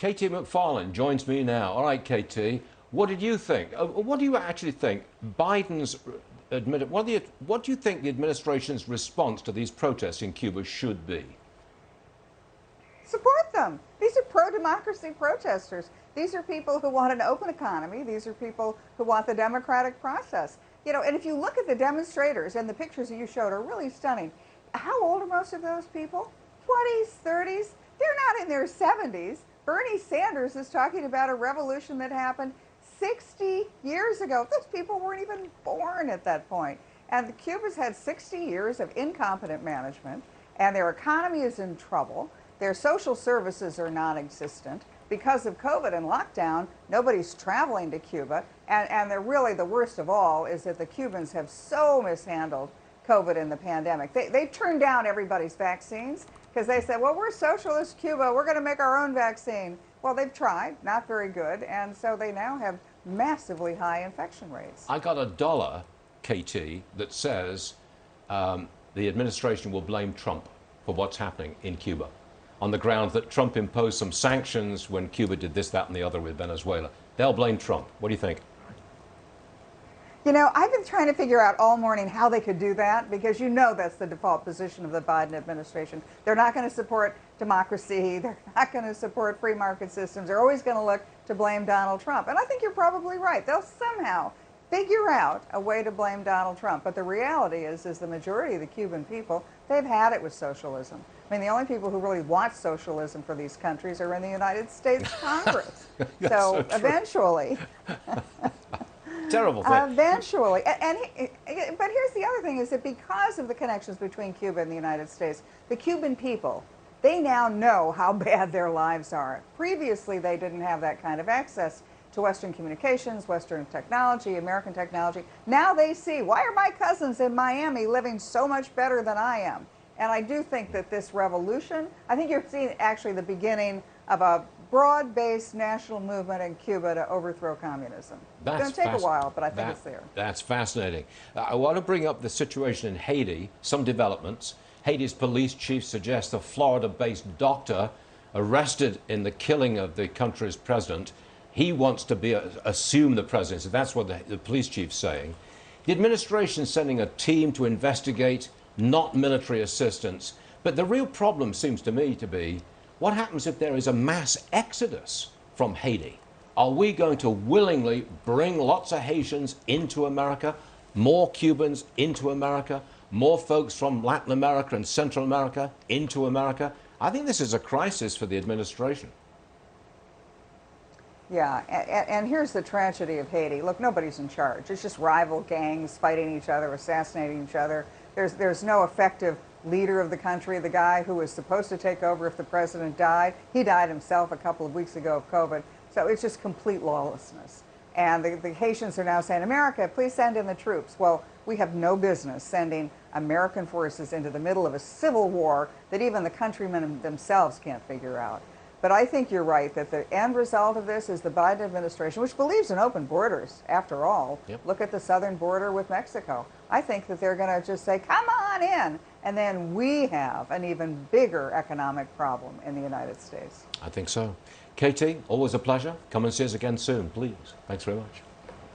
KT McFarland joins me now. All right, KT, what did you think? What do you actually think Biden's what do you think the administration's response to these protests in Cuba should be? Support them. These are pro-democracy protesters. These are people who want an open economy. These are people who want the democratic process. You know, and if you look at the demonstrators, and the pictures that you showed are really stunning, how old are most of those people? 20s, 30s? They're not in their 70s. Bernie Sanders is talking about a revolution that happened 60 years ago. Those people weren't even born at that point. And the Cubans had 60 years of incompetent management, and their economy is in trouble. Their social services are non-existent. Because of COVID and lockdown, nobody's traveling to Cuba. And they're really the worst of all is that the Cubans have so mishandled COVID and the pandemic. They turned down everybody's vaccines because they said, well, we're socialist Cuba, we're going to make our own vaccine. Well, they've tried, not very good, and so they now have massively high infection rates. I got $1, KT, that says the administration will blame Trump for what's happening in Cuba, on the ground that Trump imposed some sanctions when Cuba did this, that, and the other with Venezuela. They'll blame Trump. What do you think? You know, I've been trying to figure out all morning how they could do that, because you know that's the default position of the Biden administration. They're not going to support democracy. They're not going to support free market systems. They're always going to look to blame Donald Trump. And I think you're probably right. They'll somehow figure out a way to blame Donald Trump. But the reality is the majority of the Cuban people, they've had it with socialism. I mean, the only people who really want socialism for these countries are in the United States Congress. so eventually... Terrible thing. Eventually. But here's the other thing, is that because of the connections between Cuba and the United States, the Cuban people, they now know how bad their lives are. Previously, they didn't have that kind of access to Western communications, Western technology, American technology. Now they see, why are my cousins in Miami living so much better than I am? And I do think that this revolution, I think you're seeing actually the beginning of a broad-based national movement in Cuba to overthrow communism. It's going to take a while, but I think it's there. That's fascinating. I want to bring up the situation in Haiti, some developments. Haiti's police chief suggests a Florida-based doctor arrested in the killing of the country's president. He wants to assume the presidency. That's what the police chief's saying. The administration's sending a team to investigate, not military assistance. But the real problem seems to me to be, what happens if there is a mass exodus from Haiti? Are we going to willingly bring lots of Haitians into America, more Cubans into America, more folks from Latin America and Central America into America? I think this is a crisis for the administration. Yeah, and here's the tragedy of Haiti. Look, nobody's in charge. It's just rival gangs fighting each other, assassinating each other. There's no effective leader of the country. The guy who was supposed to take over if the president died, he died himself a couple of weeks ago of COVID. So it's just complete lawlessness. And the Haitians are now saying, America, please send in the troops. Well, we have no business sending American forces into the middle of a civil war that even the countrymen themselves can't figure out. But I think you're right that the end result of this is the Biden administration, which believes in open borders, after all. Yep. Look at the southern border with Mexico. I think that they're going to just say, come on in. And then we have an even bigger economic problem in the United States. I think so. KT, always a pleasure. Come and see us again soon, please. Thanks very much.